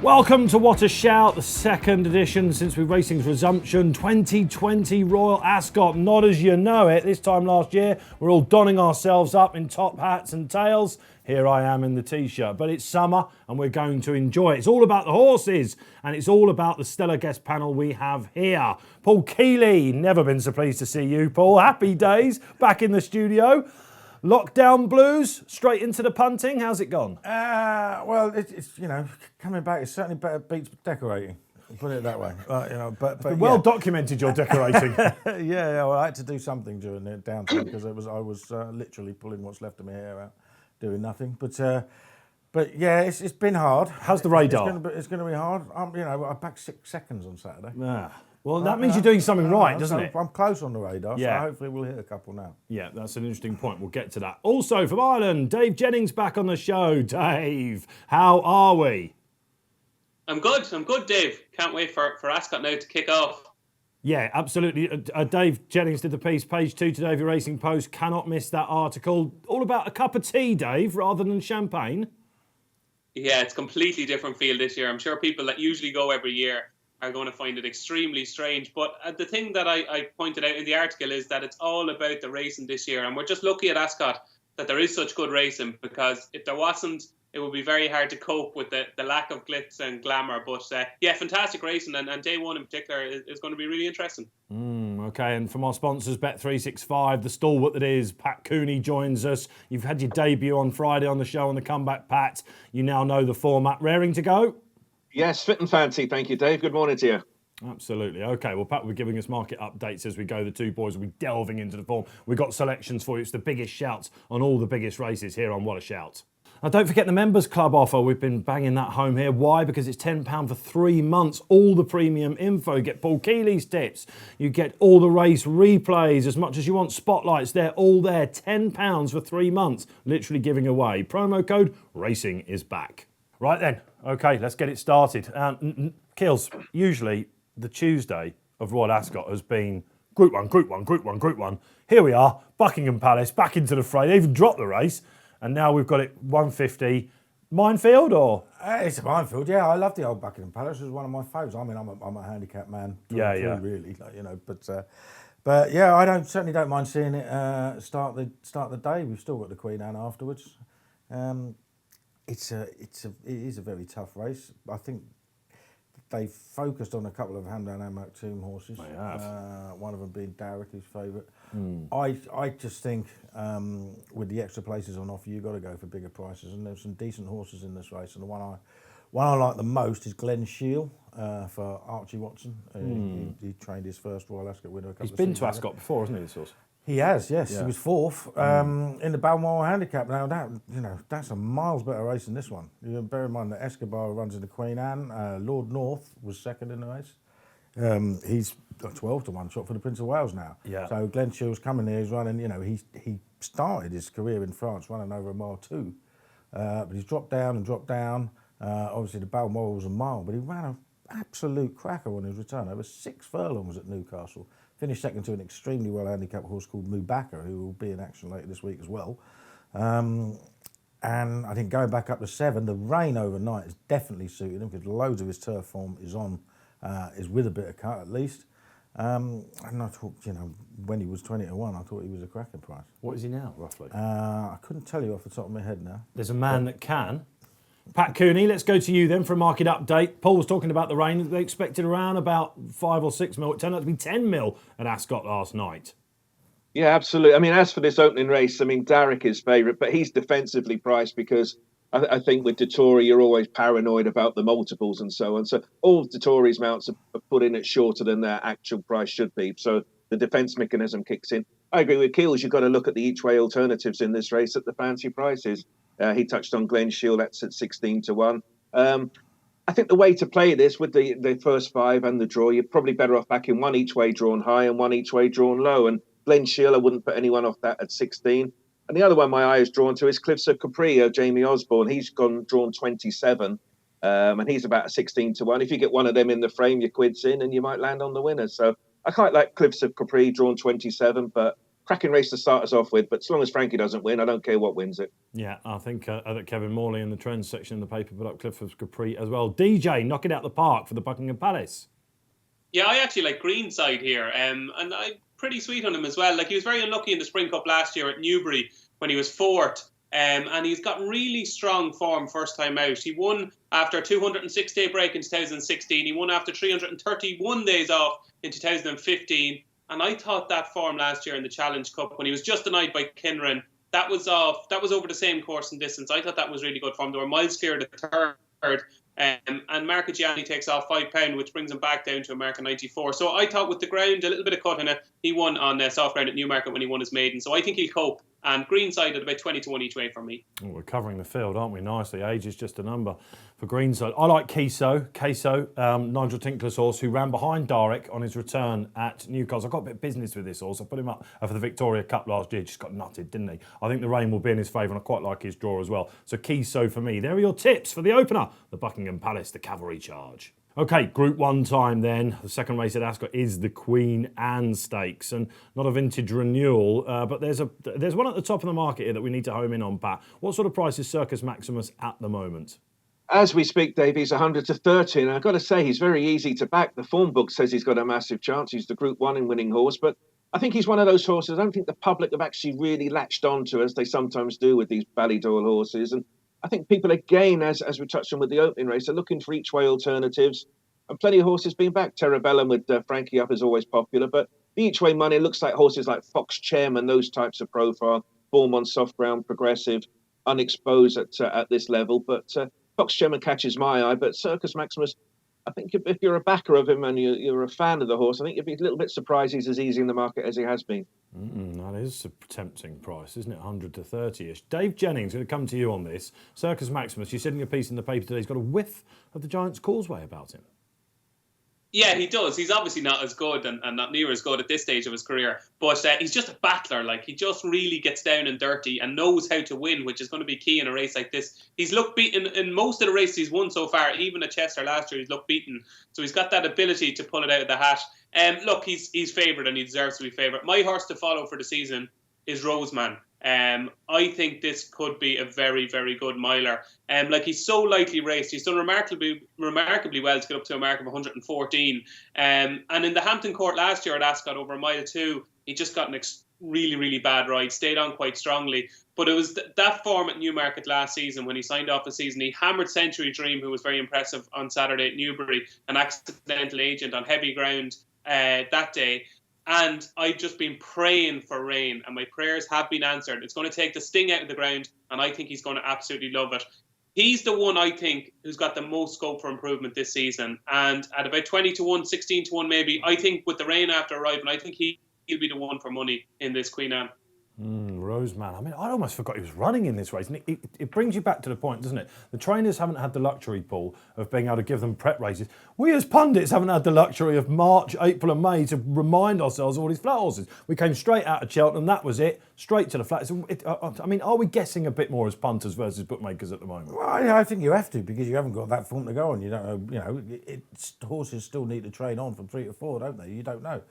Welcome to What a Shout, the second edition since racing's resumption, 2020 Royal Ascot. Not as you know it. This time last year, we're all donning ourselves up in top hats and tails. Here I am in the T-shirt, but it's summer and we're going to enjoy it. It's all about the horses and it's all about the stellar guest panel we have here. Paul Kealy, never been so pleased to see you, Paul. Happy days, back in the studio. Lockdown blues, straight into the punting. How's it gone? Well, it's coming back. It's certainly better beats decorating. Put it that way. But well documented your decorating. yeah. Well, I had to do something during the downtime because I was literally pulling what's left of my hair out, doing nothing. But yeah, it's been hard. How's the radar? It's going to be hard. I backed 6 seconds on Saturday. Well, that means you're doing something right, doesn't it? I'm close on the radar, yeah. So hopefully we'll hit a couple now. Yeah, that's an interesting point. We'll get to that. Also, from Ireland, Dave Jennings back on the show. Dave, how are we? I'm good, Dave. Can't wait for Ascot now to kick off. Yeah, absolutely. Dave Jennings did the piece, page 2 today of your Racing Post. Cannot miss that article. All about a cup of tea, Dave, rather than champagne. Yeah, it's a completely different feel this year. I'm sure people that usually go every year are going to find it extremely strange. But the thing that I pointed out in the article is that it's all about the racing this year. And we're just lucky at Ascot that there is such good racing, because if there wasn't, it would be very hard to cope with the lack of glitz and glamour. But yeah, fantastic racing. And day one in particular is going to be really interesting. Okay, and from our sponsors, Bet365, the stalwart that is, Pat Cooney joins us. You've had your debut on Friday on the show on the comeback, Pat. You now know the format. Raring to go? Yes, fit and fancy. Thank you, Dave. Good morning to you. Absolutely. Okay, well, Pat will be giving us market updates as we go. The two boys will be delving into the form. We've got selections for you. It's the biggest shouts on all the biggest races here on What a Shout. Now, don't forget the Members Club offer. We've been banging that home here. Why? Because it's £10 for 3 months. All the premium info. You get Paul Kealy's tips. You get all the race replays, as much as you want. Spotlights, they're all there. £10 for 3 months. Literally giving away. Promo code RACING is back. Right then. Okay, let's get it started. Kills, usually the Tuesday of Royal Ascot has been Group 1, Group 1, Group 1, Group 1. Here we are, Buckingham Palace, back into the fray. They even dropped the race, and now we've got it 150. Minefield, or? It's a minefield, yeah. I love the old Buckingham Palace. It was one of my favourites. I mean, I'm a handicap man. Yeah. Really, but yeah, I certainly don't mind seeing it start the day. We've still got the Queen Anne afterwards. It is a very tough race. I think they focused on a couple of Hamdan and Maktoum horses. They have. One of them being Darrick, his favourite. I just think with the extra places on offer, you've got to go for bigger prices. And there's some decent horses in this race. And the one I like the most is Glen Shiel for Archie Watson. He trained his first Royal Ascot winner a couple of seasons ago. He's been to Ascot before, hasn't he, this horse? He has, yes. Yeah. He was fourth in the Balmoral Handicap. Now that's a miles better race than this one. You bear in mind that Escobar runs in the Queen Anne. Lord North was second in the race. He's got 12 to 1 shot for the Prince of Wales now. Yeah. So Glen Shiel's coming there. He's running. He started his career in France running over a mile 2, but he's dropped down. Obviously the Balmoral was a mile, but he ran an absolute cracker on his return. Over 6 furlongs at Newcastle. Finished second to an extremely well handicapped horse called Mubaka, who will be in action later this week as well. And I think going back up to 7, the rain overnight has definitely suited him, because loads of his turf form is with a bit of cut at least. And I thought, when he was 20 to 1, I thought he was a cracking price. What is he now, roughly? I couldn't tell you off the top of my head now. There's a man that can. Pat Cooney, let's go to you then for a market update. Paul was talking about the rain. They expected around about 5 or 6 mil. It turned out to be 10 mil at Ascot last night. Yeah, absolutely. I mean, as for this opening race, I mean, Darrick is favourite, but he's defensively priced because I think with Dettori, you're always paranoid about the multiples and so on. So all of Dettori's mounts are put in at shorter than their actual price should be. So the defence mechanism kicks in. I agree with Keels. You've got to look at the each-way alternatives in this race at the fancy prices. He touched on Glen Shiel, that's at 16 to 1. I think the way to play this with the first 5 and the draw, you're probably better off backing one each way drawn high and one each way drawn low. And Glen Shiel, I wouldn't put anyone off that at 16. And the other one my eye is drawn to is Cliffs of Capri, Jamie Osborne. He's drawn 27, and he's about 16 to 1. If you get one of them in the frame, your quid's in and you might land on the winner. So I quite like Cliffs of Capri, drawn 27, but cracking race to start us off with. But as long as Frankie doesn't win, I don't care what wins it. Yeah, I think that Kevin Morley in the trends section in the paper put up Clifford's Capri as well. DJ, knock it out the park for the Buckingham Palace. Yeah, I actually like Greenside here, and I'm pretty sweet on him as well. Like, he was very unlucky in the Spring Cup last year at Newbury when he was fourth, and he's got really strong form first time out. He won after a 206-day break in 2016. He won after 331 days off in 2015, and I thought that form last year in the Challenge Cup when he was just denied by Kinran, that was over the same course and distance. I thought that was really good form. They were miles clear of the third. And Marcagiani takes off £5, which brings him back down to a mark of 94. So I thought with the ground, a little bit of cut in it, he won on soft ground at Newmarket when he won his maiden. So I think he'll cope. And Greenside at about 20-1 each way from me. Oh, we're covering the field, aren't we? Nicely. Age is just a number for Greenside. I like Queso, Nigel Tinkler's horse, who ran behind Darrick on his return at Newcastle. I got a bit of business with this horse. I put him up for the Victoria Cup last year. Just got nutted, didn't he? I think the rain will be in his favour, and I quite like his draw as well. So Queso for me. There are your tips for the opener, the Buckingham Palace, the Cavalry Charge. Okay, Group 1 time then. The second race at Ascot is the Queen Anne Stakes, and not a vintage renewal, but there's one at the top of the market here that we need to home in on, Pat. What sort of price is Circus Maximus at the moment? As we speak, Dave, he's 100 to 30, and I've got to say he's very easy to back. The form book says he's got a massive chance. He's the Group 1 in winning horse, but I think he's one of those horses I don't think the public have actually really latched onto, as they sometimes do with these Ballydoyle horses. And I think people, again, as we touched on with the opening race, are looking for each way alternatives. And plenty of horses being back. Terrabellum with Frankie up is always popular. But the each way money looks like horses like Fox Chairman, those types of profile. Form on soft ground, progressive, unexposed at this level. But Fox Chairman catches my eye. But Circus Maximus, I think if you're a backer of him and you're a fan of the horse, I think you'd be a little bit surprised he's as easy in the market as he has been. That is a tempting price, isn't it? 100 to 30-ish. Dave Jennings, going to come to you on this. Circus Maximus, you said in your piece in the paper today, he's got a whiff of the Giant's Causeway about him. Yeah, he does. He's obviously not as good and not near as good at this stage of his career, but he's just a battler. Like, he just really gets down and dirty and knows how to win, which is going to be key in a race like this. He's looked beaten in most of the races he's won so far. Even at Chester last year, he's looked beaten. So he's got that ability to pull it out of the hat. Look, he's favoured and he deserves to be favoured. My horse to follow for the season is Roseman. I think this could be a very, very good miler. He's so lightly raced. He's done remarkably well to get up to a mark of 114. And in the Hampton Court last year at Ascot over a mile 2, he just got an really, really bad ride, stayed on quite strongly. But it was that form at Newmarket last season when he signed off the season. He hammered Century Dream, who was very impressive on Saturday at Newbury, an accidental agent on heavy ground that day. And I've just been praying for rain, and my prayers have been answered. It's going to take the sting out of the ground, and I think he's going to absolutely love it. He's the one, I think, who's got the most scope for improvement this season. And at about 20-1, 16-1 maybe, I think with the rain after arriving, I think he'll be the one for money in this Queen Anne. Roseman. I mean, I almost forgot he was running in this race. And it brings you back to the point, doesn't it? The trainers haven't had the luxury, Paul, of being able to give them prep races. We as pundits haven't had the luxury of March, April and May to remind ourselves of all these flat horses. We came straight out of Cheltenham, that was it, straight to the flats. I mean, are we guessing a bit more as punters versus bookmakers at the moment? Well, I think you have to, because you haven't got that form to go on. You don't know, horses still need to train on from 3 to 4, don't they? You don't know.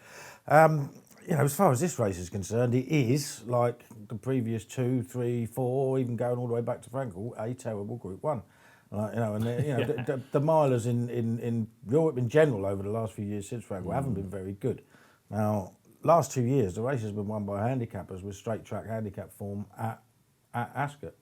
As far as this race is concerned, it is, like the previous 2, 3, 4, even going all the way back to Frankel, a terrible Group 1. The milers in Europe in general over the last few years since Frankel haven't been very good. Now, last 2 years, the race has been won by handicappers with straight track handicap form at Ascot.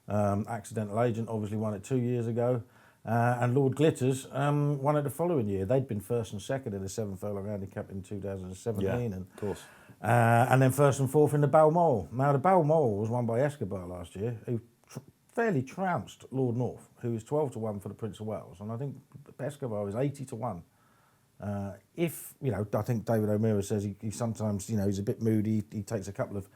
Accidental Agent obviously won it 2 years ago. And Lord Glitters won it the following year. They'd been first and second in the 7 furlong handicap in 2017. Yeah, of course. And then first and fourth in the Balmoral. Now, the Balmoral was won by Escobar last year, who fairly trounced Lord North, who was 12-1 for the Prince of Wales. And I think Escobar is 80-1. I think David O'Meara says he sometimes, he's a bit moody. He takes a couple of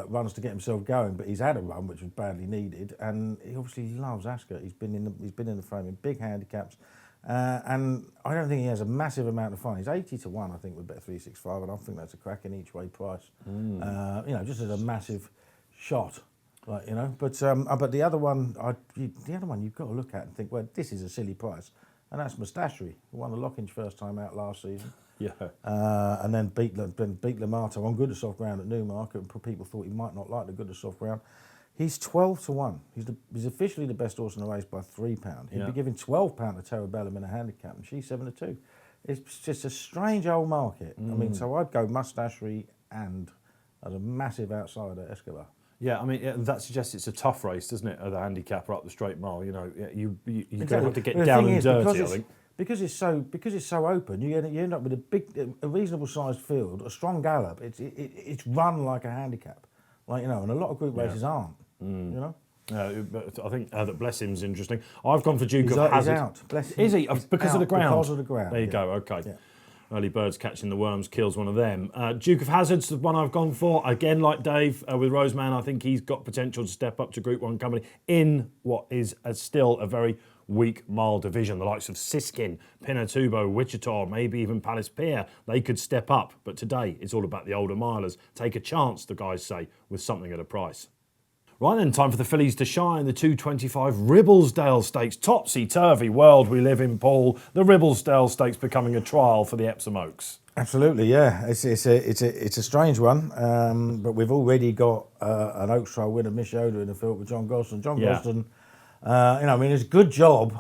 runs to get himself going, but he's had a run which was badly needed, and he obviously loves Ascot. He's been in the frame in big handicaps, and I don't think he has a massive amount of fun. He's 80-1, I think, with Bet365, and I think that's a cracking each way price. Just as a massive shot, But the other one, you've got to look at and think, well, this is a silly price, and that's Mustachery, who won the Lockinge first time out last season. Yeah. And then beat Lamato on good soft ground at Newmarket. And people thought he might not like the good soft ground. He's 12-1. He's officially the best horse in the race by £3. He'd be giving £12 to Terabellum in a handicap, and she's 7-2. It's just a strange old market. I mean, so I'd go Mustachery and as a massive outsider, Escobar. Yeah, I mean, that suggests it's a tough race, doesn't it? The handicapper up the straight mile, you know, you're going to have to get down and dirty, I think. Because it's so open, you end up with a reasonable sized field, a strong gallop. It's run like a handicap, like, you know, and a lot of group races aren't. You know. But I think that Bless Him's interesting. I've gone for Duke of Hazard. He's out. Bless him. Is he? Because of the ground. Because of the ground. There you go. Okay. Yeah. Early birds catching the worms kills one of them. Duke of Hazard's the one I've gone for. Again, like Dave, with Roseman, I think he's got potential to step up to Group 1 company in what is still a very weak mile division. The likes of Siskin, Pinatubo, Wichita, maybe even Palace Pier, they could step up. But today, it's all about the older milers. Take a chance, the guys say, with something at a price. Right then, time for the fillies to shine. The 225 Ribblesdale Stakes. Topsy-turvy world we live in, Paul. The Ribblesdale Stakes becoming a trial for the Epsom Oaks. Absolutely, yeah. It's a strange one, but we've already got an Oaks trial winner, Miss Yoda, in the field with John Gosden. John Gosden, I mean, it's a good job.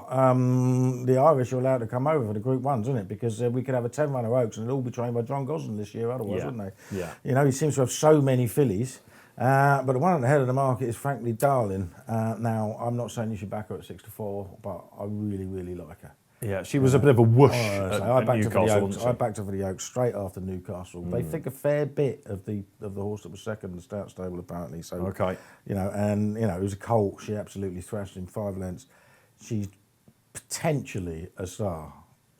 The Irish are allowed to come over for the Group 1s, isn't it? Because we could have a 10-runner Oaks and it'll all be trained by John Gosden this year otherwise, wouldn't they? Yeah. You know, he seems to have so many fillies. But the one at the head of the market is Frankly Darling. Now, I'm not saying you should back her at 6-4, but I really, really like her. Yeah, she was a bit of a whoosh I at backed Newcastle, her for the wasn't Oaks. she? I backed her for the Oaks straight after Newcastle. They think a fair bit of the horse that was second in the Stout Stable, apparently. So, Okay. you know, and you know, it was a colt. She absolutely thrashed him 5 lengths. She's potentially a star.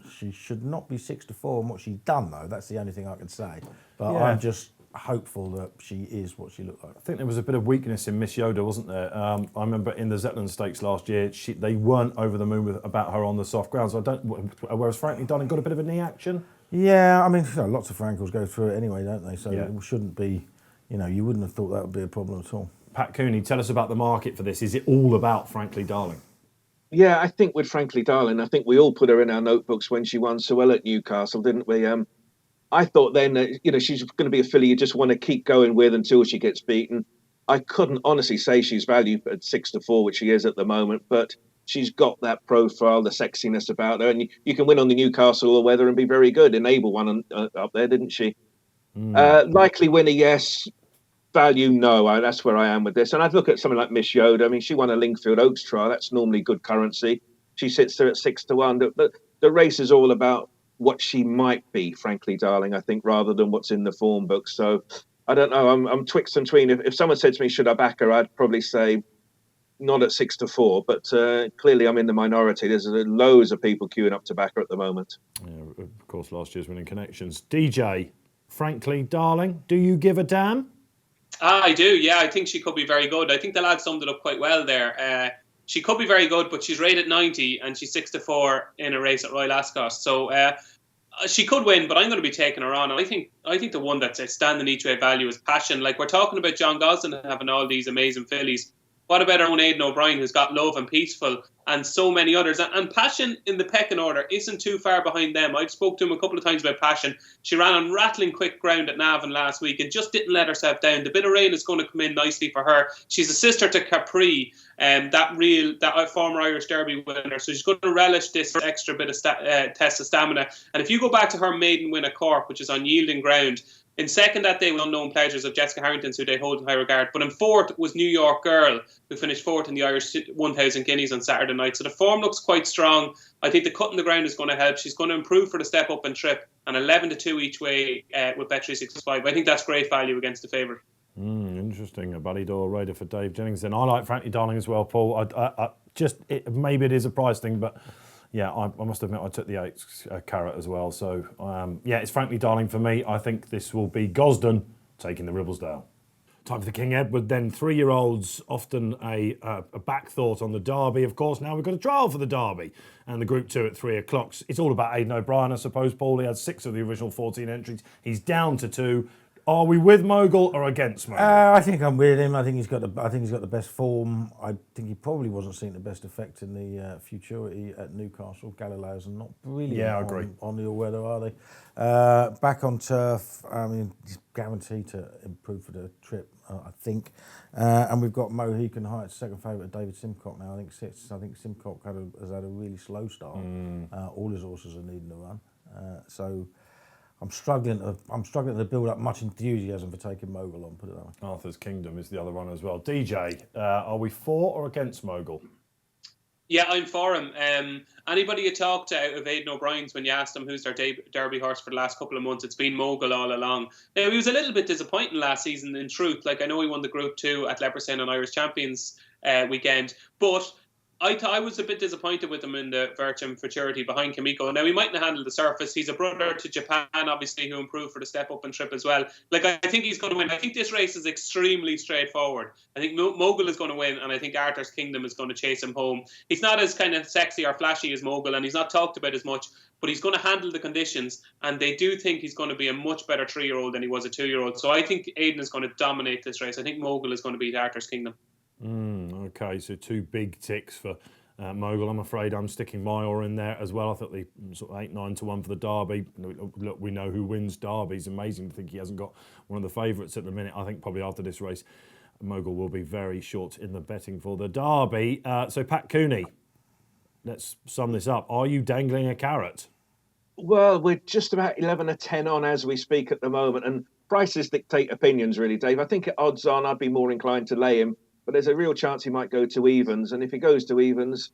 She should not be 6-4 in what she's done, though. That's the only thing I can say. But Yeah. I'm just hopeful that she is what she looked like. I think there was a bit of weakness in Miss Yoda, wasn't there? I remember in the Zetland Stakes last year, they weren't over the moon about her on the soft ground. So whereas Frankly Darling got a bit of a knee action. Yeah, I mean, you know, lots of Frankles go through it anyway, don't they? So Yeah. it shouldn't be, you know, you wouldn't have thought that would be a problem at all. Pat Cooney, tell us about the market for this. Is it all about Frankly Darling? Yeah, I think with Frankly Darling, I think we all put her in our notebooks when she won so well at Newcastle, didn't we? I thought then that, you know, she's going to be a filly you just want to keep going with until she gets beaten. I couldn't honestly say she's valued at 6-4, which she is at the moment, but she's got that profile, the sexiness about her, and you can win on the Newcastle weather and be very good. Enable one up there, didn't she? Likely winner, yes. Value, no. That's where I am with this. And I'd look at something like Miss Yoda. I mean, she won a Lingfield Oaks trial. That's normally good currency. She sits there at 6-1. The race is all about what she might be, Frankly Darling, I think, rather than what's in the form book. So I don't know. I'm twixt and tween. If someone said to me, should I back her, I'd probably say not at 6-4. But clearly I'm in the minority. There's loads of people queuing up to back her at the moment. Yeah, of course, last year's winning connections. DJ, Frankly Darling, do you give a damn? I do, yeah. I think she could be very good. I think the lad summed it up quite well there. She could be very good, but she's rated 90 and she's 6-4 in a race at Royal Ascot. So she could win, but I'm going to be taking her on. I think the one that's a standing each way value is Passion. Like, we're talking about John Gosden having all these amazing fillies. What about our own Aidan O'Brien, who's got Love and Peaceful and so many others? And Passion in the pecking order isn't too far behind them. I spoke to him a couple of times about Passion. She ran on rattling quick ground at Navan last week and just didn't let herself down. The bit of rain is going to come in nicely for her. She's a sister to Capri, that former Irish Derby winner. So she's going to relish this extra bit of test of stamina. And if you go back to her maiden win at Cork, which is on yielding ground, in second that day, unknown pleasures of Jessica Harrington's, who they hold in high regard. But in fourth was New York Girl, who finished fourth in the Irish 1,000 guineas on Saturday night. So the form looks quite strong. I think the cut in the ground is going to help. She's going to improve for the step up and trip. And 11-2 each way with Bet365. I think that's great value against the favourite. Interesting. A Ballydor raider for Dave Jennings. Then I like Frankly Darling as well, Paul. Maybe it is a price thing, but yeah, I must admit I took the 8 carat as well. So yeah, it's Frankly Darling for me. I think this will be Gosden taking the Ribblesdale. Time for the King Edward then. 3-year-olds, often a back thought on the Derby. Of course, now we've got a trial for the Derby. And the Group 2 at 3 o'clock. It's all about Aidan O'Brien, I suppose, Paul. He had 6 of the original 14 entries. He's down to 2. Are we with Mogul or against Mogul? I think I'm with him. I think he's got the best form. I think he probably wasn't seeing the best effect in the Futurity at Newcastle. Galileo's are not brilliant. Yeah, I agree. On the all-weather, are they? Back on turf, I mean, he's guaranteed to improve for the trip, I think. And we've got Mohican Heights, second favourite, David Simcock now. I think Simcock has had a really slow start. All his horses are needing a run. So I'm struggling to build up much enthusiasm for taking Mogul on, put it that way. Arthur's Kingdom is the other one as well. DJ, are we for or against Mogul? Yeah, I'm for him. Anybody you talked to out of Aidan O'Brien's when you asked them who's their derby horse for the last couple of months, it's been Mogul all along. Now, he was a little bit disappointing last season, in truth. Like, I know he won the Group 2 at Leopardstown on Irish Champions weekend, but I was a bit disappointed with him in the Virgin Futurity behind Kimiko. Now, he mightn't handle the surface. He's a brother to Japan, obviously, who improved for the step-up and trip as well. Like, I think he's going to win. I think this race is extremely straightforward. I think Mogul is going to win, and I think Arthur's Kingdom is going to chase him home. He's not as kind of sexy or flashy as Mogul, and he's not talked about as much, but he's going to handle the conditions, and they do think he's going to be a much better 3-year-old than he was a 2-year-old. So I think Aidan is going to dominate this race. I think Mogul is going to beat Arthur's Kingdom. Okay, so 2 big ticks for Mogul. I'm afraid I'm sticking Mayor in there as well. I thought the sort of 8-9 to 1 for the Derby. Look, we know who wins Derby. It's amazing to think he hasn't got one of the favourites at the minute. I think probably after this race, Mogul will be very short in the betting for the Derby. So Pat Cooney, let's sum this up. Are you dangling a carrot? Well, we're just about 11 or 10 on as we speak at the moment, and prices dictate opinions, really, Dave. I think at odds on, I'd be more inclined to lay him. But there's a real chance he might go to evens. And if he goes to evens,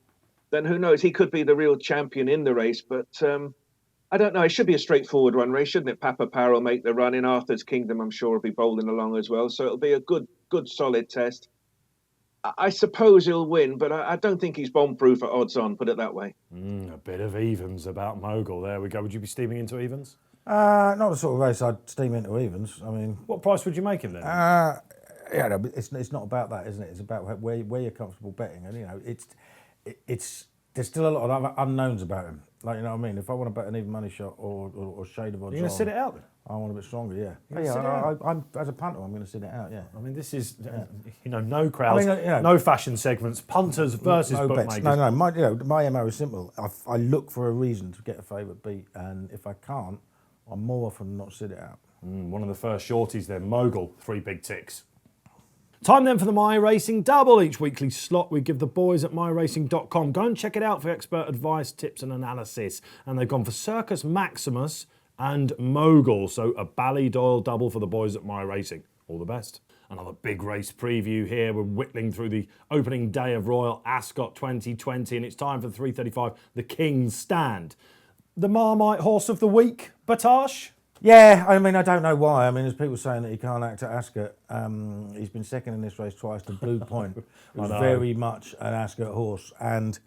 then who knows? He could be the real champion in the race. But I don't know. It should be a straightforward run race, shouldn't it? Papa Power will make the run. In Arthur's Kingdom, I'm sure, will be bowling along as well. So it'll be a good, solid test. I suppose he'll win, but I don't think he's bomb-proof at odds on, put it that way. A bit of evens about Mogul. There we go. Would you be steaming into evens? Not the sort of race I'd steam into evens. I mean, what price would you make him then? Yeah, no, but it's not about that, isn't it? It's about where you're comfortable betting, and it's there's still a lot of other unknowns about him. Like, you know what I mean? If I want to bet an even money shot or shade of odds, you're going to sit it out then? I want a bit stronger, yeah. I'm as a punter, I'm going to sit it out, yeah. I mean, this is no crowds, no fashion segments, punters versus bookmakers. No, my MO is simple. I look for a reason to get a favourite beat, and if I can't, I'm more often not sit it out. One of the first shorties then, Mogul, 3 big ticks. Time then for the My Racing Double. Each weekly slot we give the boys at myracing.com. Go and check it out for expert advice, tips and analysis. And they've gone for Circus Maximus and Mogul. So a Ballydoyle double for the boys at My Racing. All the best. Another big race preview here. We're whittling through the opening day of Royal Ascot 2020, and it's time for the 3:35, the King's Stand. The Marmite Horse of the Week, Batash? Yeah, I mean, I don't know why. I mean, there's people saying that he can't act at Ascot. He's been second in this race twice to Blue Point. It was very much an Ascot horse. And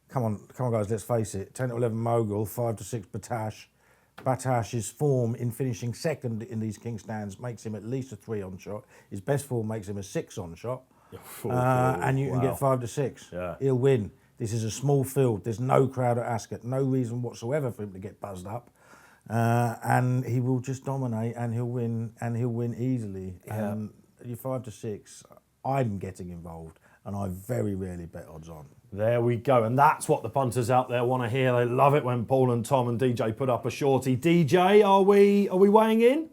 come on, guys, let's face it. 10 to 11 Mogul, 5 to 6 Batash. Batash's form in finishing second in these King Stands makes him at least a 3 on shot. His best form makes him a 6 on shot. And you can get 5 to 6. Yeah. He'll win. This is a small field. There's no crowd at Ascot. No reason whatsoever for him to get buzzed up. And he will just dominate, and he'll win easily. Yeah. You're 5 to 6. I'm getting involved, and I very rarely bet odds on. There we go, and that's what the punters out there want to hear. They love it when Paul and Tom and DJ put up a shorty. DJ, are we weighing in?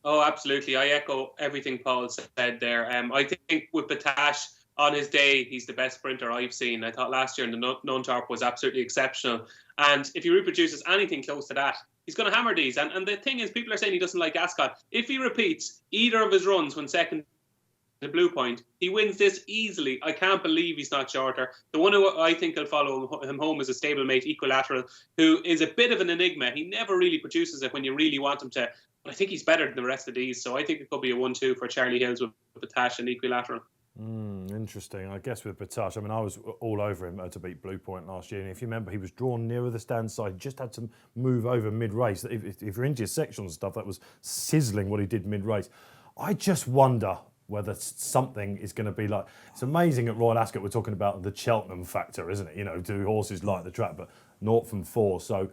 Oh, absolutely. I echo everything Paul said there. I think with Batash, on his day, he's the best sprinter I've seen. I thought last year in the Nuntarp was absolutely exceptional. And if he reproduces anything close to that, he's going to hammer these. And the thing is, people are saying he doesn't like Ascot. If he repeats either of his runs when second to Blue Point, he wins this easily. I can't believe he's not shorter. The one who I think will follow him home is a stablemate, Equilateral, who is a bit of an enigma. He never really produces it when you really want him to. But I think he's better than the rest of these. So I think it could be a 1-2 for Charlie Hills with Batash and Equilateral. Interesting. I guess with Batash, I mean, I was all over him to beat Blue Point last year. And if you remember, he was drawn nearer the stand side, just had to move over mid-race. If you're into your sectional stuff, that was sizzling what he did mid-race. I just wonder whether something is going to be like... It's amazing at Royal Ascot, we're talking about the Cheltenham factor, isn't it? You know, do horses like the track, but 0 from 4. So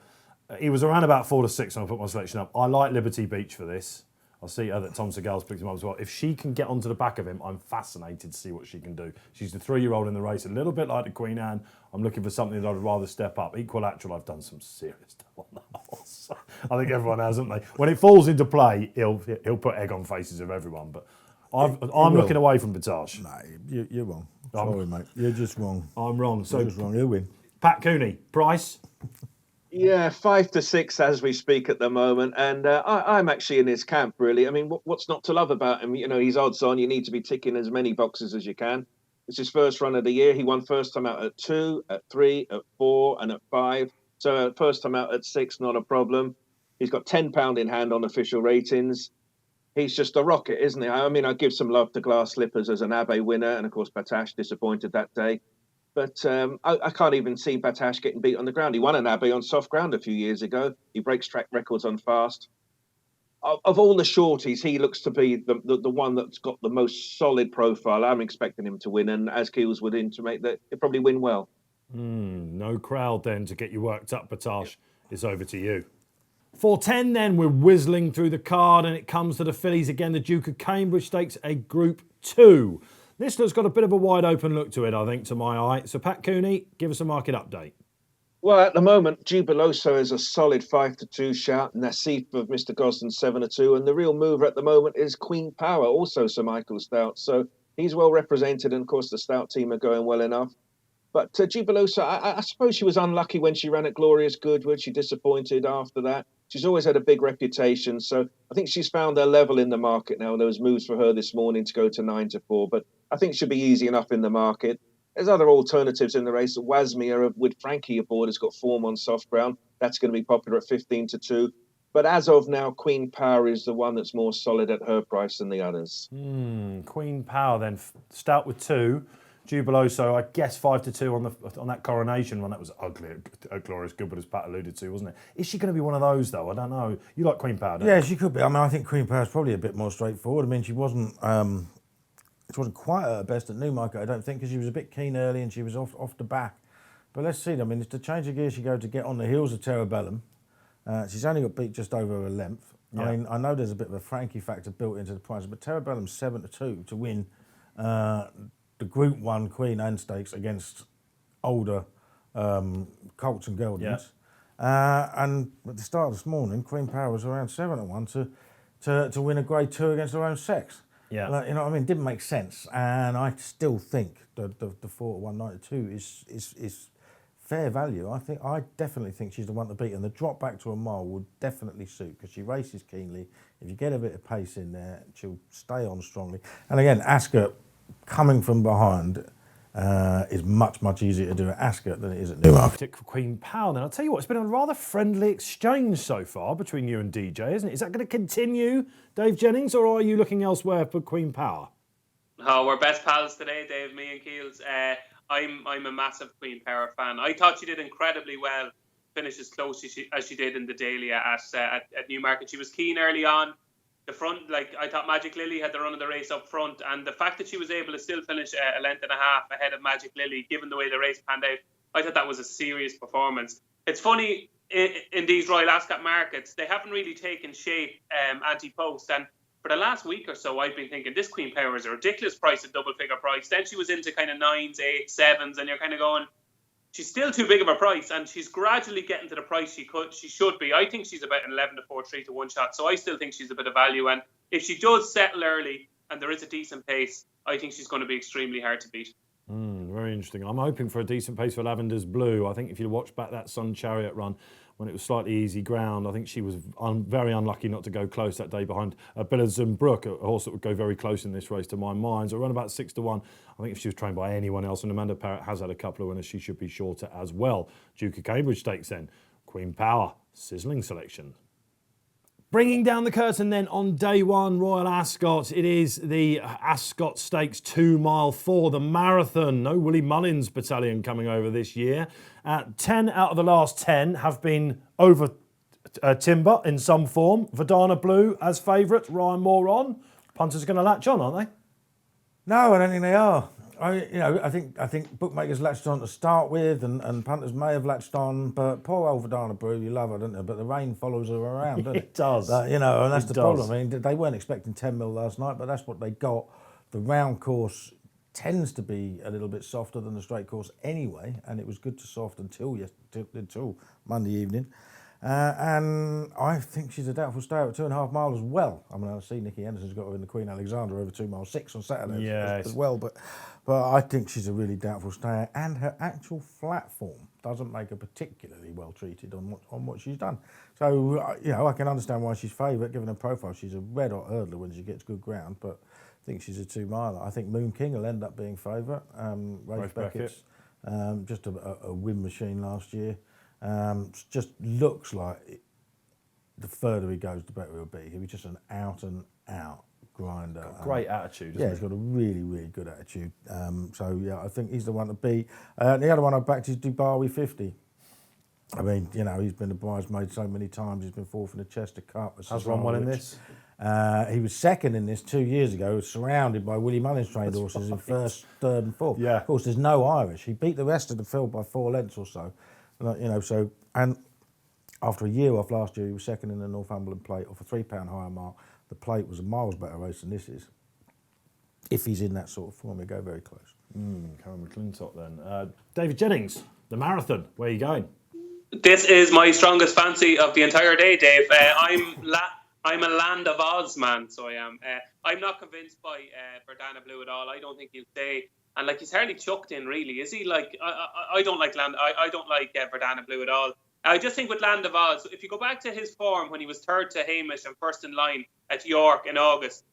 he was around about 4 to 6 when I put my selection up. I like Liberty Beach for this. I see that Tom Segal's picked him up as well. If she can get onto the back of him, I'm fascinated to see what she can do. She's the 3-year-old in the race, a little bit like the Queen Anne. I'm looking for something that I'd rather step up. Equilateral, I've done some serious stuff on the horse. I think everyone has, haven't they? When it falls into play, he'll put egg on faces of everyone. But I'm looking away from Batage. No, you're wrong. Sorry, mate. You're just wrong. I'm wrong. So you're just wrong. He'll win. Pat Cooney, price? Yeah, 5 to 6 as we speak at the moment, and I'm actually in his camp, really. I mean, what's not to love about him? You know, he's odds on. You need to be ticking as many boxes as you can. It's his first run of the year. He won first time out at 2, at 3, at 4, and at 5. So first time out at 6, not a problem. He's got £10 in hand on official ratings. He's just a rocket, isn't he? I mean, I give some love to Glass Slippers as an Abbey winner, and of course, Batage disappointed that day. But I can't even see Batage getting beat on the ground. He won an Abbey on soft ground a few years ago. He breaks track records on fast. Of all the shorties, he looks to be the one that's got the most solid profile. I'm expecting him to win, and as Keels would intimate, that he'll probably win well. No crowd then to get you worked up, Batage. It's over to you. 4:10 then, we're whizzling through the card, and it comes to the fillies again. The Duke of Cambridge Stakes, a Group 2. This looks got a bit of a wide open look to it, I think, to my eye. So, Pat Cooney, give us a market update. Well, at the moment, Jubiloso is a solid 5 to 2 shout. Nassif of Mr. Gosden 7 to 2. And the real mover at the moment is Queen Power, also Sir Michael Stout. So he's well represented. And of course, the Stout team are going well enough. But Jubiloso, I suppose she was unlucky when she ran at Glorious Goodwood. She disappointed after that. She's always had a big reputation. So I think she's found her level in the market now. There was moves for her this morning to go to 9 to 4. But I think she'll be easy enough in the market. There's other alternatives in the race. Wasmere with Frankie aboard has got form on soft ground. That's going to be popular at 15 to 2. But as of now, Queen Power is the one that's more solid at her price than the others. Queen Power then, Stout with 2. Jubiloso, I guess 5 to 2 on that coronation run. That was ugly at Glorious Goodwood, as Pat alluded to, wasn't it? Is she going to be one of those though? I don't know. You like Queen Power, don't you? Yeah, she could be. I mean, I think Queen Power's probably a bit more straightforward. I mean, she wasn't quite at her best at Newmarket, I don't think, because she was a bit keen early and she was off the back. But let's see. I mean, it's the change of gear she go to get on the heels of Terabellum. She's only got beat just over a length. Yeah. I mean, I know there's a bit of a Frankie factor built into the price, but Terabellum's 7 to 2 to win the Group 1 Queen Anne Stakes against older colts and geldings. Yeah. And at the start of this morning, Queen Power was around 7 to 1 to win a Grade 2 against her own sex. Yeah. Like, you know what I mean? It didn't make sense. And I still think the 4 to 192 is fair value. I definitely think she's the one to beat. And the drop back to a mile would definitely suit because she races keenly. If you get a bit of pace in there, she'll stay on strongly. And again, Ascot coming from behind is much, much easier to do at Ascot than it is at Newmarket. For Queen Power then. I'll tell you what, it's been a rather friendly exchange so far between you and DJ, isn't it? Is that going to continue, Dave Jennings, or are you looking elsewhere for Queen Power? Oh, we're best pals today, Dave, me and Keels. I'm a massive Queen Power fan. I thought she did incredibly well, finished as close as she did in the Dahlia at Newmarket. She was keen early on. The front, like I thought Magic Lily had the run of the race up front, and the fact that she was able to still finish a length and a half ahead of Magic Lily, given the way the race panned out, I thought that was a serious performance. It's funny, in these Royal Ascot markets, they haven't really taken shape anti-post, and for the last week or so, I've been thinking this Queen Power is a ridiculous price, a double-figure price. Then she was into kind of 9s, 8s, 7s, and you're kind of going, she's still too big of a price, and she's gradually getting to the price she should be. I think she's about an 11 to 4, 3 to 1 shot, so I still think she's a bit of value. And if she does settle early and there is a decent pace, I think she's going to be extremely hard to beat. Very interesting. I'm hoping for a decent pace for Lavender's Blue. I think if you watch back that Sun Chariot run when it was slightly easy ground, I think she was very unlucky not to go close that day behind Billards and Brook, a horse that would go very close in this race to my mind. So around about 6 to 1. I think if she was trained by anyone else, and Amanda Parrott has had a couple of winners, she should be shorter as well. Duke of Cambridge Stakes then. Queen Power, sizzling selection. Bringing down the curtain then on day 1, Royal Ascot. It is the Ascot Stakes 2 Mile 4, the marathon. No Willie Mullins battalion coming over this year. 10 out of the last 10 have been over timber in some form. Verdana Blue as favourite, Ryan Moore on. Punters are going to latch on, aren't they? No, I don't think they are. I think bookmakers latched on to start with, and punters may have latched on, but poor old Verdana Brew, you love her, don't you? But the rain follows her around, doesn't it? It does. And that's It the does. problem. I mean, they weren't expecting 10 mil last night, but that's what they got. The round course tends to be a little bit softer than the straight course anyway, and it was good to soft until Monday evening. And I think she's a doubtful stay at 2.5 miles as well. I mean, I see Nikki Henderson's got her in the Queen Alexandra over 2 miles 6 on Saturday as well. But I think she's a really doubtful stayer, and her actual flat form doesn't make her particularly well treated on what she's done. So I can understand why she's favourite given her profile. She's a red hot hurdler when she gets good ground, but I think she's a 2 miler. I think Moon King will end up being favourite. Rafe Beckett's just a win machine last year. Just looks like the further he goes, the better he'll be. He'll be just an out and out grinder. Great attitude. Yeah, he's got a really, really good attitude. I think he's the one to beat. The other one I backed is Dubawi 50. I mean, he's been a bridesmaid so many times. He's been fourth in the Chester Cup. Has run well in this? He was second in this 2 years ago, surrounded by Willie Mullins trained horses in first, third, and fourth. Yeah. Of course, there's no Irish. He beat the rest of the field by 4 lengths or so. And after a year off last year, he was second in the Northumberland Plate off a £3 higher mark. The Plate was a miles better race than this is. If he's in that sort of form, he'll go very close. Karen McClintock then. David Jennings, the marathon. Where are you going? This is my strongest fancy of the entire day, Dave. I'm a Land of Oz man, so I am. I'm not convinced by Verdana Blue at all. I don't think he'll stay. And he's hardly chucked in, really, is he? I don't like I don't like Verdana Blue at all. I just think with Land of Oz, if you go back to his form when he was third to Hamish and first in line at York in August,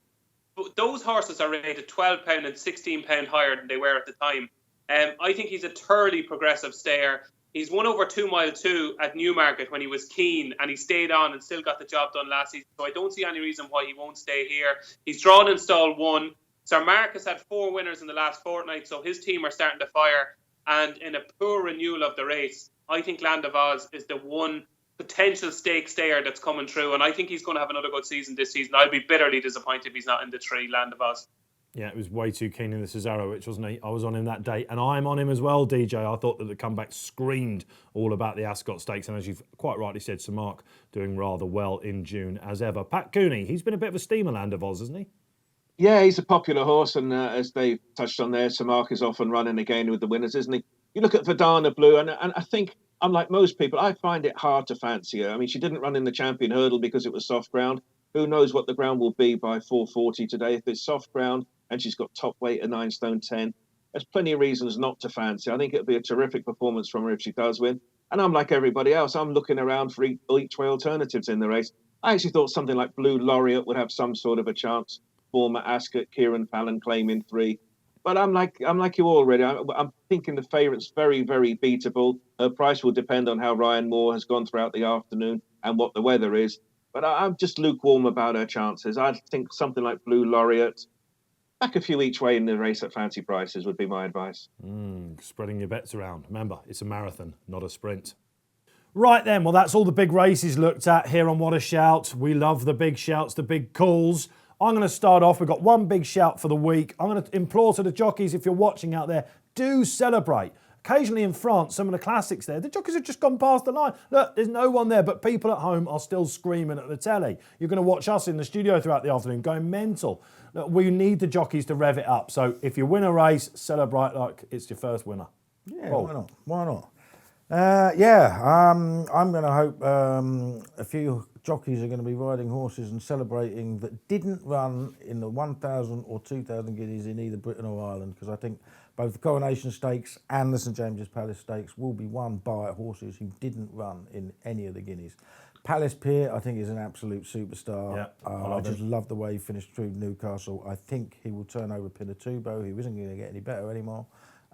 those horses are rated £12 and £16 higher than they were at the time. I think he's a thoroughly progressive stayer. He's won over 2 mile 2 at Newmarket when he was keen, and he stayed on and still got the job done last season. So I don't see any reason why he won't stay here. He's drawn in stall 1. Sir Marcus had 4 winners in the last fortnight, so his team are starting to fire. And in a poor renewal of the race, I think Land of Oz is the one potential stake stayer that's coming through, and I think he's going to have another good season this season. I'll be bitterly disappointed if he's not in the 3 Land of Oz. Yeah, it was way too keen in the Cesaro, which wasn't he? I was on him that day, and I'm on him as well, DJ. I thought that the comeback screamed all about the Ascot Stakes, and as you've quite rightly said, Sir Mark doing rather well in June as ever. Pat Cooney, he's been a bit of a steamer, Land of Oz, hasn't he? Yeah, he's a popular horse, and as they touched on there, Sir Mark is off and running again with the winners, isn't he? You look at Verdana Blue, and I think, unlike most people, I find it hard to fancy her. I mean, she didn't run in the Champion Hurdle because it was soft ground. Who knows what the ground will be by 4:40 today? If it's soft ground and she's got top weight at 9 stone 10, there's plenty of reasons not to fancy. I think it'll be a terrific performance from her if she does win. And I'm like everybody else. I'm looking around for each way alternatives in the race. I actually thought something like Blue Laureate would have some sort of a chance. Former Ascot, Kieran Fallon claiming 3. But I'm like you already. I'm thinking the favourite's very, very beatable. Her price will depend on how Ryan Moore has gone throughout the afternoon and what the weather is. But I'm just lukewarm about her chances. I think something like Blue Laureate, back a few each way in the race at fancy prices would be my advice. Spreading your bets around. Remember, it's a marathon, not a sprint. Right then, well, that's all the big races looked at here on What a Shout. We love the big shouts, the big calls. I'm going to start off. We've got one big shout for the week. I'm going to implore to the jockeys, if you're watching out there, do celebrate. Occasionally in France, some of the classics there, the jockeys have just gone past the line. Look, there's no one there, but people at home are still screaming at the telly. You're going to watch us in the studio throughout the afternoon going mental. Look, we need the jockeys to rev it up. So if you win a race, celebrate like it's your first winner. Yeah, why not? Why not? I'm going to hope a few jockeys are going to be riding horses and celebrating that didn't run in the 1,000 or 2,000 guineas in either Britain or Ireland, because I think both the Coronation Stakes and the St James's Palace Stakes will be won by horses who didn't run in any of the guineas. Palace Pier, I think, is an absolute superstar. Yeah, I just love the way he finished through Newcastle. I think he will turn over Pinatubo, who isn't going to get any better anymore,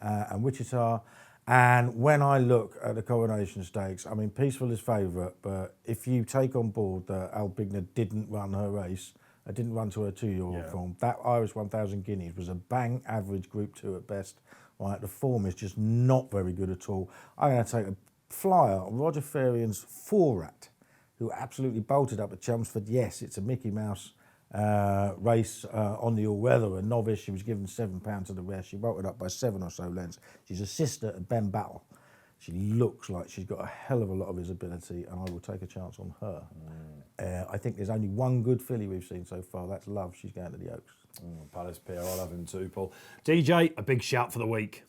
and Wichita. And when I look at the Coronation Stakes, I mean, Peaceful is favourite, but if you take on board that Albigna didn't run her race, didn't run to her 2-year-old form, that Irish 1,000 guineas was a bang average Group 2 at best. Right, the form is just not very good at all. I'm going to take a flyer on Roger Farian's Forat, who absolutely bolted up at Chelmsford. Yes, it's a Mickey Mouse race on the all-weather, a novice. She was given £7 to the rest. She bolted up by 7 or so lengths. She's a sister of Ben Battle. She looks like she's got a hell of a lot of visibility, and I will take a chance on her. I think there's only one good filly we've seen so far. That's Love. She's going to the Oaks. Palace Pier, I'll have him too, Paul. DJ, a big shout for the week.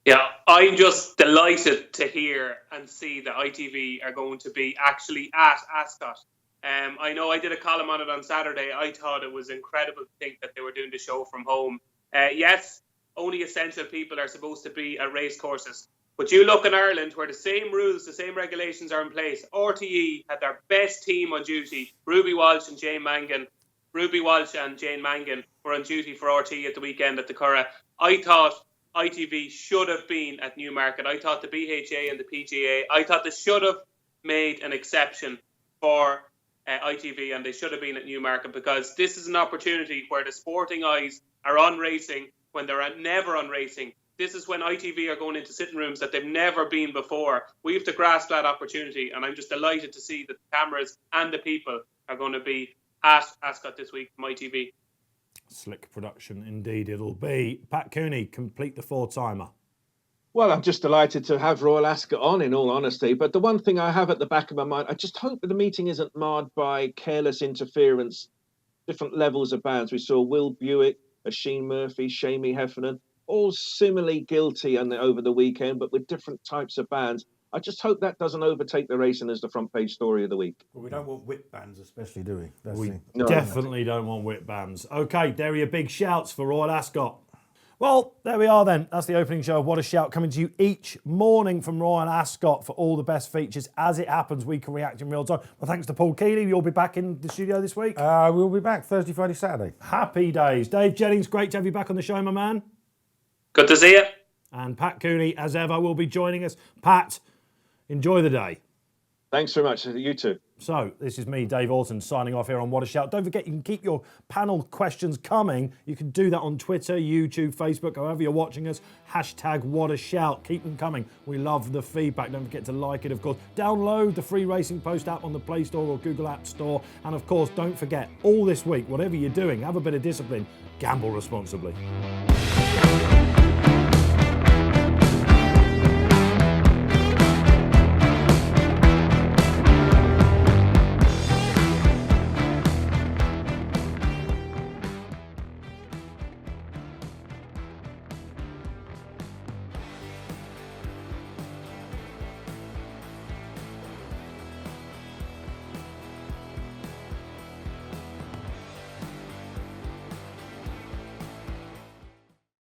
Yeah, I'm just delighted to hear and see that ITV are going to be actually at Ascot. I know I did a column on it on Saturday. I thought it was incredible to think that they were doing the show from home. Yes, only essential people are supposed to be at race courses. But you look in Ireland where the same rules, the same regulations are in place. RTE had their best team on duty. Ruby Walsh and Jane Mangan were on duty for RTE at the weekend at the Curragh. I thought ITV should have been at Newmarket. I thought the BHA and the PGA, I thought they should have made an exception for ITV, and they should have been at Newmarket, because this is an opportunity where the sporting eyes are on racing when they're never on racing. This is when ITV are going into sitting rooms that they've never been before. We have to grasp that opportunity, and I'm just delighted to see that the cameras and the people are going to be at Ascot this week from ITV. Slick production indeed it'll be. Pat Cooney, complete the 4-timer. Well, I'm just delighted to have Royal Ascot on, in all honesty. But the one thing I have at the back of my mind, I just hope that the meeting isn't marred by careless interference, different levels of bans. We saw Will Buick, Oisin Murphy, Shamie Heffernan, all similarly guilty over the weekend, but with different types of bans. I just hope that doesn't overtake the racing as the front page story of the week. Well, we don't want whip bans, especially, do we? We definitely don't want whip bans. OK, there are your big shouts for Royal Ascot. Well, there we are then. That's the opening show of What a Shout, coming to you each morning from Royal Ascot for all the best features. As it happens, we can react in real time. Well, thanks to Paul Kealy. You'll be back in the studio this week. We'll be back Thursday, Friday, Saturday. Happy days. Dave Jennings, great to have you back on the show, my man. Good to see you. And Pat Cooney, as ever, will be joining us. Pat, enjoy the day. Thanks very much. You too. So, this is me, Dave Orton, signing off here on What a Shout. Don't forget, you can keep your panel questions coming. You can do that on Twitter, YouTube, Facebook, however you're watching us. Hashtag What a Shout. Keep them coming. We love the feedback. Don't forget to like it, of course. Download the free Racing Post app on the Play Store or Google App Store. And, of course, don't forget, all this week, whatever you're doing, have a bit of discipline. Gamble responsibly.